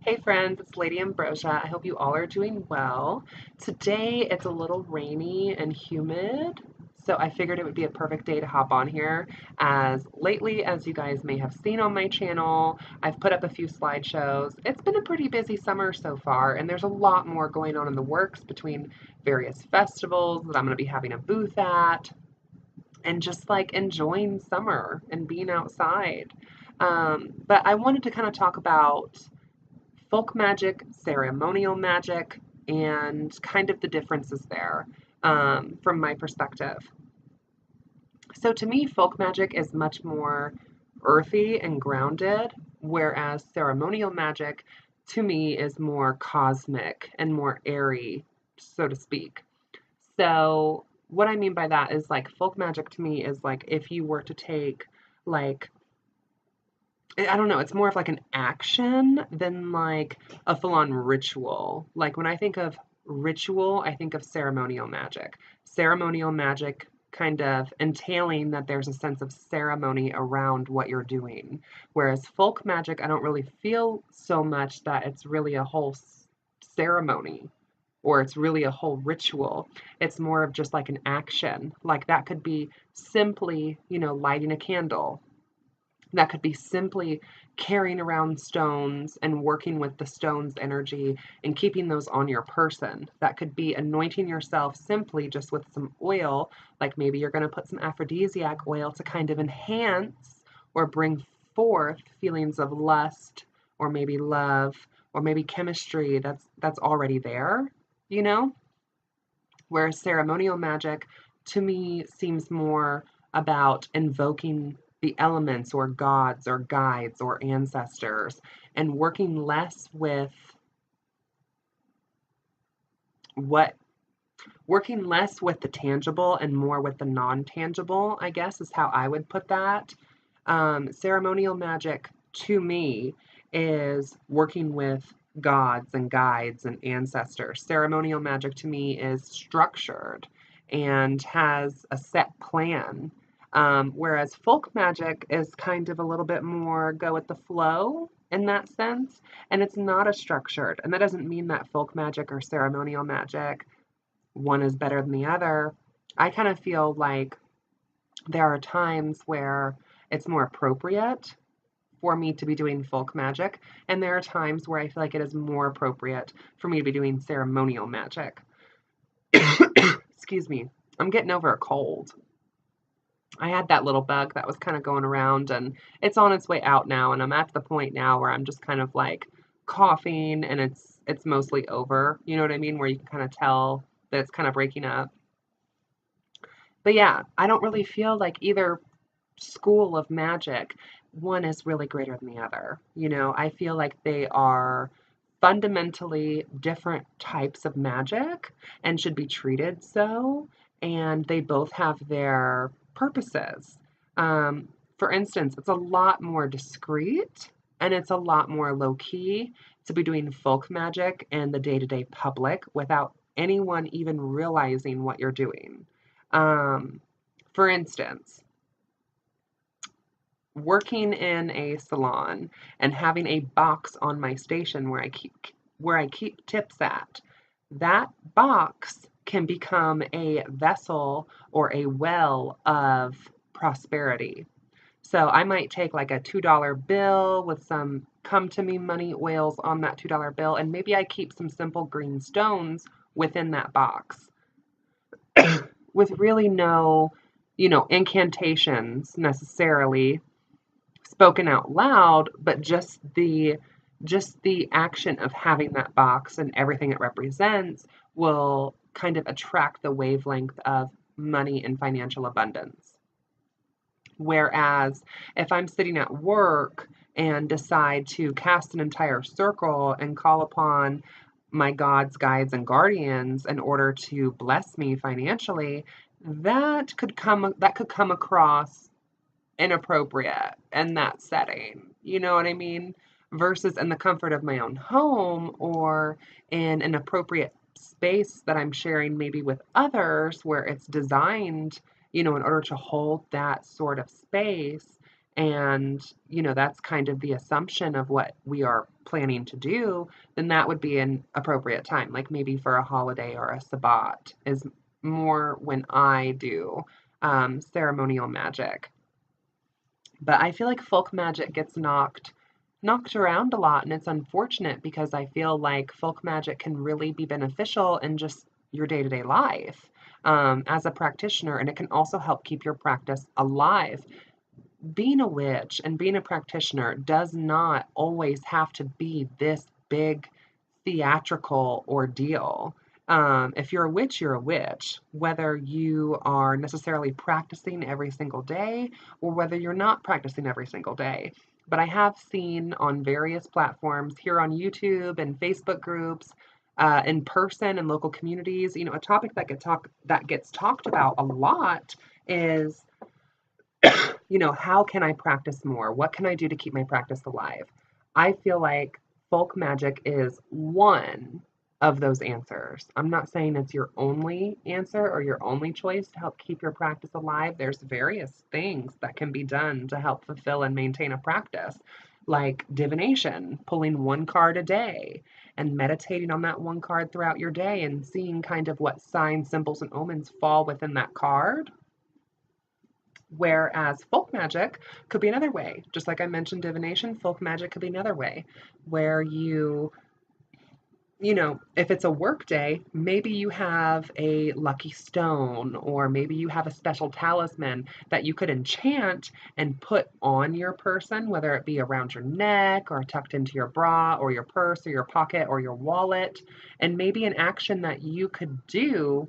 Hey friends, it's Lady Ambrosia. I hope you all are doing well. Today it's a little rainy and humid, so I figured it would be a perfect day to hop on here. As lately, as you guys may have seen on my channel, I've put up a few slideshows. It's been a pretty busy summer so far, and there's a lot more going on in the works between various festivals that I'm going to be having a booth at, and just like enjoying summer and being outside. But I wanted to kind of talk about folk magic, ceremonial magic, and kind of the differences there from my perspective. So to me, folk magic is much more earthy and grounded, whereas ceremonial magic to me is more cosmic and more airy, so to speak. So what I mean by that is like folk magic to me is like if you were to take like I don't know, it's more of like an action than like a full-on ritual. Like when I think of ritual, I think of ceremonial magic. Ceremonial magic kind of entailing that there's a sense of ceremony around what you're doing. Whereas folk magic, I don't really feel so much that it's really a whole ceremony or it's really a whole ritual. It's more of just like an action. Like that could be simply, lighting a candle, that could be simply carrying around stones and working with the stone's energy and keeping those on your person. That could be anointing yourself simply just with some oil, like maybe you're going to put some aphrodisiac oil to kind of enhance or bring forth feelings of lust or maybe love or maybe chemistry that's already there, you know? Whereas ceremonial magic to me seems more about invoking the elements or gods or guides or ancestors and what working less with the tangible and more with the non-tangible, I guess is how I would put that. Ceremonial magic to me is working with gods and guides and ancestors. Ceremonial magic to me is structured and has a set plan. Whereas folk magic is kind of a little bit more go with the flow in that sense, and it's not as structured. And that doesn't mean that folk magic or ceremonial magic, one is better than the other. I kind of feel like there are times where it's more appropriate for me to be doing folk magic, and there are times where I feel like it is more appropriate for me to be doing ceremonial magic. Excuse me, I'm getting over a cold. I had that little bug that was kind of going around, and it's on its way out now, and I'm at the point now where I'm just kind of like coughing and it's mostly over. You know what I mean? Where you can kind of tell that it's kind of breaking up. But yeah, I don't really feel like either school of magic, one is really greater than the other. I feel like they are fundamentally different types of magic and should be treated so, and they both have their purposes. For instance, it's a lot more discreet and it's a lot more low key to be doing folk magic in the day to day public without anyone even realizing what you're doing. Um, for instance, working in a salon and having a box on my station where I keep tips at. That box can become a vessel or a well of prosperity. So I might take like a $2 bill with some come to me money oils on that $2 bill, and maybe I keep some simple green stones within that box with really no, incantations necessarily spoken out loud, but just the action of having that box and everything it represents will kind of attract the wavelength of money and financial abundance. Whereas if I'm sitting at work and decide to cast an entire circle and call upon my gods, guides, and guardians in order to bless me financially, that could come across inappropriate in that setting. You know what I mean? Versus in the comfort of my own home or in an appropriate space that I'm sharing maybe with others where it's designed, in order to hold that sort of space and, that's kind of the assumption of what we are planning to do, then that would be an appropriate time. Like maybe for a holiday or a Sabbat is more when I do ceremonial magic. But I feel like folk magic gets knocked around a lot, and it's unfortunate because I feel like folk magic can really be beneficial in just your day-to-day life as a practitioner, and it can also help keep your practice alive. Being a witch and being a practitioner does not always have to be this big theatrical ordeal. If you're a witch, you're a witch, whether you are necessarily practicing every single day or whether you're not practicing every single day. But I have seen on various platforms here on YouTube and Facebook groups, in person and local communities, a topic that gets talked about a lot is, how can I practice more? What can I do to keep my practice alive? I feel like folk magic is one of those answers. I'm not saying it's your only answer or your only choice to help keep your practice alive. There's various things that can be done to help fulfill and maintain a practice, like divination, pulling one card a day and meditating on that one card throughout your day and seeing kind of what signs, symbols, and omens fall within that card. Whereas folk magic could be another way. Just like I mentioned divination, folk magic could be another way where if it's a work day, maybe you have a lucky stone or maybe you have a special talisman that you could enchant and put on your person, whether it be around your neck or tucked into your bra or your purse or your pocket or your wallet. And maybe an action that you could do,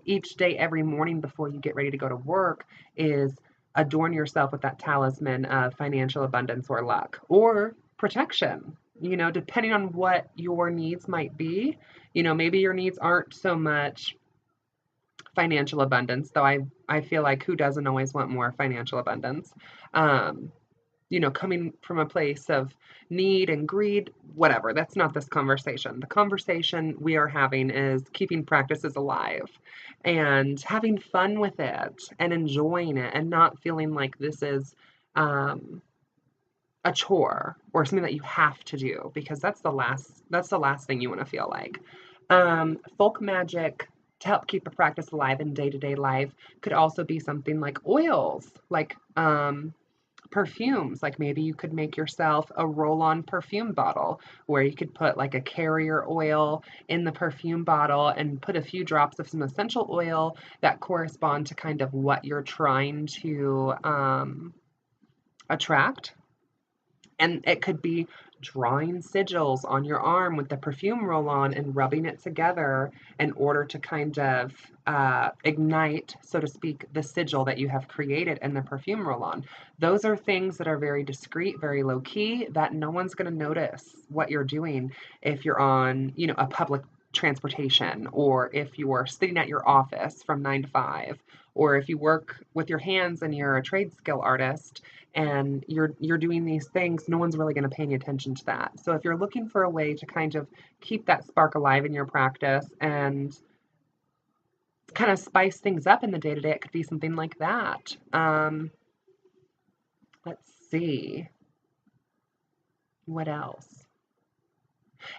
each day, every morning before you get ready to go to work is adorn yourself with that talisman of financial abundance or luck or protection, depending on what your needs might be. Maybe your needs aren't so much financial abundance, though I feel like who doesn't always want more financial abundance? Um, coming from a place of need and greed, whatever. That's not this conversation. The conversation we are having is keeping practices alive and having fun with it and enjoying it and not feeling like this is um, a chore or something that you have to do, because that's the last thing you want to feel like. Folk magic to help keep a practice alive in day-to-day life could also be something like oils, like perfumes. Like maybe you could make yourself a roll-on perfume bottle where you could put like a carrier oil in the perfume bottle and put a few drops of some essential oil that correspond to kind of what you're trying to attract. And it could be drawing sigils on your arm with the perfume roll on and rubbing it together in order to kind of ignite, so to speak, the sigil that you have created in the perfume roll on. Those are things that are very discreet, very low key, that no one's going to notice what you're doing if you're on, a public transportation, or if you're sitting at your office from 9 to 5, or if you work with your hands and you're a trade skill artist and you're doing these things, no one's really going to pay any attention to that. So if you're looking for a way to kind of keep that spark alive in your practice and kind of spice things up in the day to day, it could be something like that. Let's see. What else?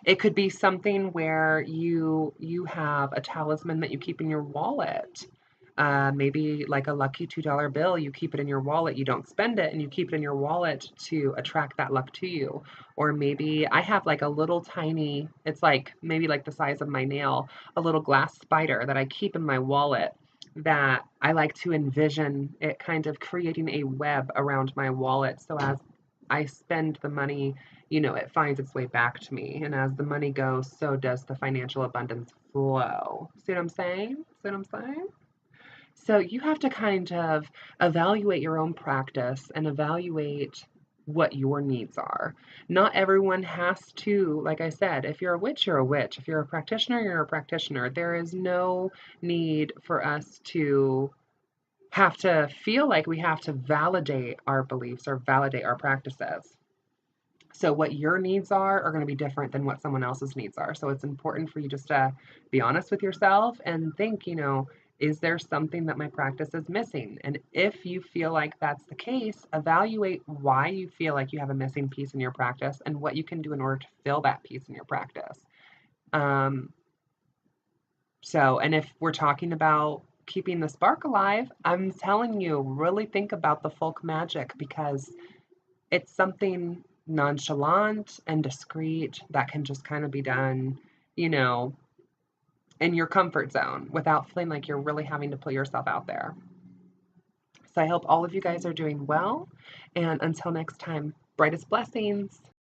It could be something where you have a talisman that you keep in your wallet. Maybe like a lucky $2 bill, you keep it in your wallet, you don't spend it, and you keep it in your wallet to attract that luck to you. Or maybe I have like a little tiny, it's like maybe like the size of my nail, a little glass spider that I keep in my wallet that I like to envision it kind of creating a web around my wallet. So as I spend the money, it finds its way back to me. And as the money goes, so does the financial abundance flow. See what I'm saying? See what I'm saying? So you have to kind of evaluate your own practice and evaluate what your needs are. Not everyone has to, like I said, if you're a witch, you're a witch. If you're a practitioner, you're a practitioner. There is no need for us to have to feel like we have to validate our beliefs or validate our practices. So what your needs are going to be different than what someone else's needs are. So it's important for you just to be honest with yourself and think, Is there something that my practice is missing? And if you feel like that's the case, evaluate why you feel like you have a missing piece in your practice and what you can do in order to fill that piece in your practice. Um, and if we're talking about keeping the spark alive, I'm telling you, really think about the folk magic because it's something nonchalant and discreet that can just kind of be done, you know, in your comfort zone without feeling like you're really having to put yourself out there. So I hope all of you guys are doing well. And until next time, brightest blessings.